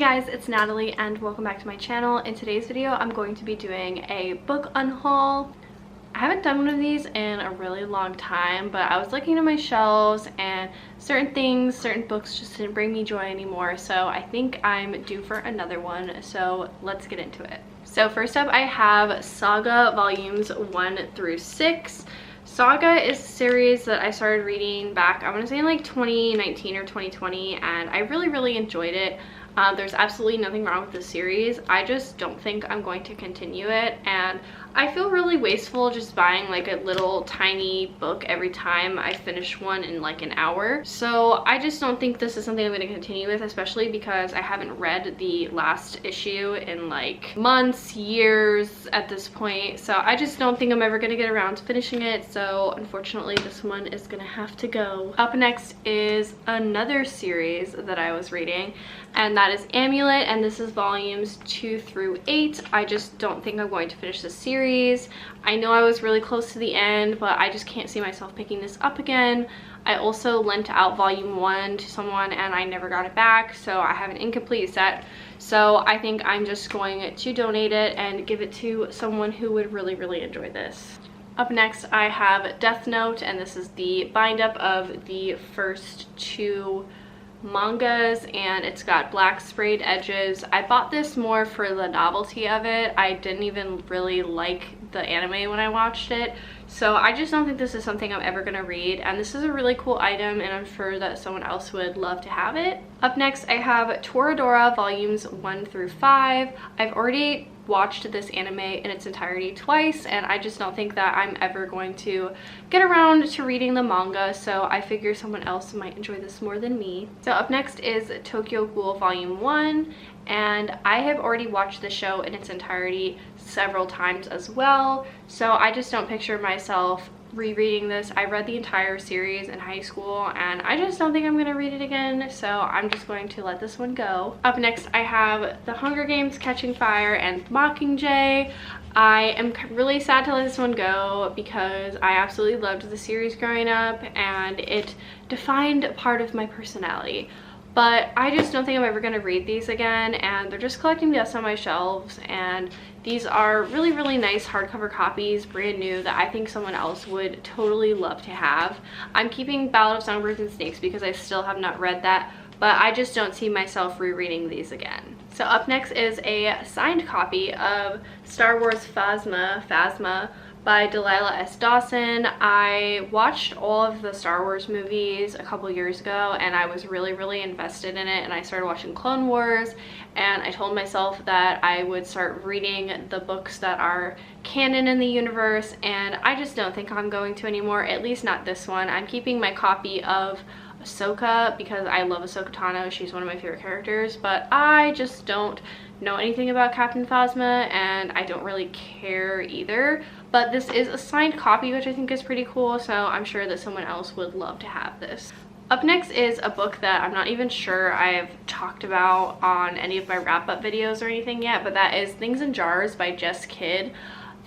guys, it's Natalie and welcome back to my channel. In today's video, I'm going to be doing a book unhaul. I haven't done one of these in a really long time, but I was looking at my shelves and certain books just didn't bring me joy anymore. So I think I'm due for another one. So let's get into it. So first up, I have Saga volumes 1 through 6. Saga is a series that I started reading back, I want to say in like 2019 or 2020, and I really enjoyed it. There's absolutely nothing wrong with the series. I just don't think I'm going to continue it, and I feel really wasteful just buying like a little tiny book every time I finish one in like an hour. So I just don't think this is something I'm going to continue with, especially because I haven't read the last issue in like months, years at this point. So I just don't think I'm ever going to get around to finishing it. So unfortunately, this one is going to have to go. Up next is another series that I was reading, and that is Amulet, and this is volumes 2 through 8. I just don't think I'm going to finish this series. I know I was really close to the end, but I just can't see myself picking this up again. I also lent out volume 1 to someone and I never got it back, so I have an incomplete set. So I think I'm just going to donate it and give it to someone who would really enjoy this. Up next, I have Death Note, and this is the bind up of the first 2 mangas, and it's got black sprayed edges. I bought this more for the novelty of it. I didn't even really like the anime when I watched it, so I just don't think this is something I'm ever gonna read, and this is a really cool item and I'm sure that someone else would love to have it. Up next, I have Toradora volumes 1 through 5. I've already watched this anime in its entirety twice, and I just don't think that I'm ever going to get around to reading the manga, so I figure someone else might enjoy this more than me. So up next is Tokyo Ghoul volume 1, and I have already watched the show in its entirety several times as well, so I just don't picture myself rereading this. I read the entire series in high school and I just don't think I'm gonna read it again, so I'm just going to let this one go. Up next, I have The Hunger Games: Catching Fire and Mockingjay. I am really sad to let this one go because I absolutely loved the series growing up and it defined a part of my personality. But I just don't think I'm ever going to read these again, and they're just collecting dust on my shelves, and these are really nice hardcover copies, brand new, that I think someone else would totally love to have. I'm keeping Ballad of Songbirds and Snakes because I still have not read that, but I just don't see myself rereading these again. So up next is a signed copy of Star Wars Phasma by Delilah S. Dawson. I watched all of the Star Wars movies a couple years ago and I was really invested in it, and I started watching Clone Wars, and I told myself that I would start reading the books that are canon in the universe, and I just don't think I'm going to anymore, at least not this one. I'm keeping my copy of Ahsoka because I love Ahsoka Tano. She's one of my favorite characters, but I just don't know anything about Captain Phasma and I don't really care either. But this is a signed copy, which I think is pretty cool, so I'm sure that someone else would love to have this. Up next is a book that I'm not even sure I've talked about on any of my wrap-up videos or anything yet, but that is Things in Jars by Jess Kidd.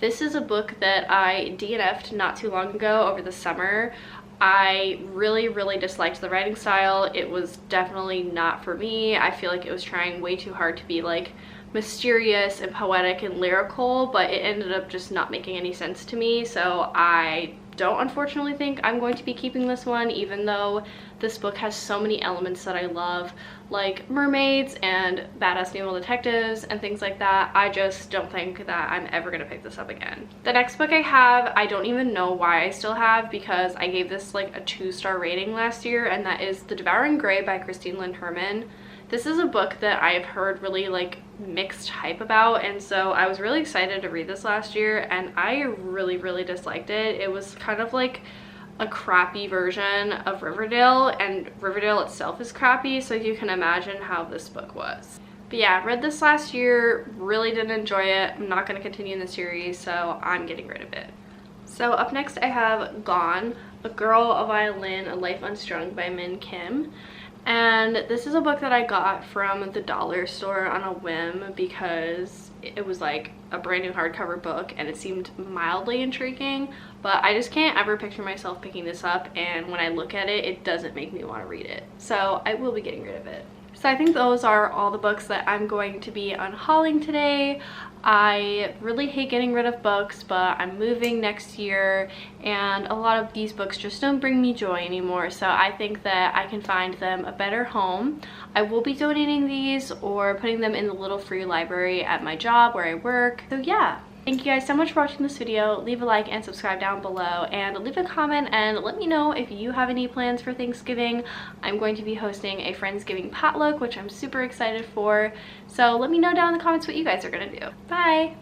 This is a book that I DNF'd not too long ago over the summer. I really disliked the writing style. It was definitely not for me. I feel like it was trying way too hard to be like mysterious and poetic and lyrical, but it ended up just not making any sense to me, so I don't unfortunately think I'm going to be keeping this one, even though this book has so many elements that I love, like mermaids and badass naval detectives and things like that. I just don't think that I'm ever gonna pick this up again. The next book I have, I don't even know why I still have, because I gave this like a 2-star rating last year, and that is The Devouring Grey by Christine Lynn Herman. This is a book that I've heard really like mixed hype about, and so I was really excited to read this last year, and I really disliked it. It was kind of like a crappy version of Riverdale, and Riverdale itself is crappy, so you can imagine how this book was. But yeah, read this last year, really didn't enjoy it. I'm not going to continue in the series, so I'm getting rid of it. So up next I have Gone, A Girl, a Violin, A Life Unstrung by Min Kim. And this is a book that I got from the dollar store on a whim because it was like a brand new hardcover book and it seemed mildly intriguing, but I just can't ever picture myself picking this up, and when I look at it, it doesn't make me want to read it. So I will be getting rid of it. So I think those are all the books that I'm going to be unhauling today. I really hate getting rid of books, but I'm moving next year and a lot of these books just don't bring me joy anymore, so I think that I can find them a better home. I will be donating these or putting them in the little free library at my job where I work. So yeah. Thank you guys so much for watching this video. Leave a like and subscribe down below, and leave a comment and let me know if you have any plans for Thanksgiving. I'm going to be hosting a Friendsgiving potluck, which I'm super excited for. So let me know down in the comments what you guys are gonna do. Bye!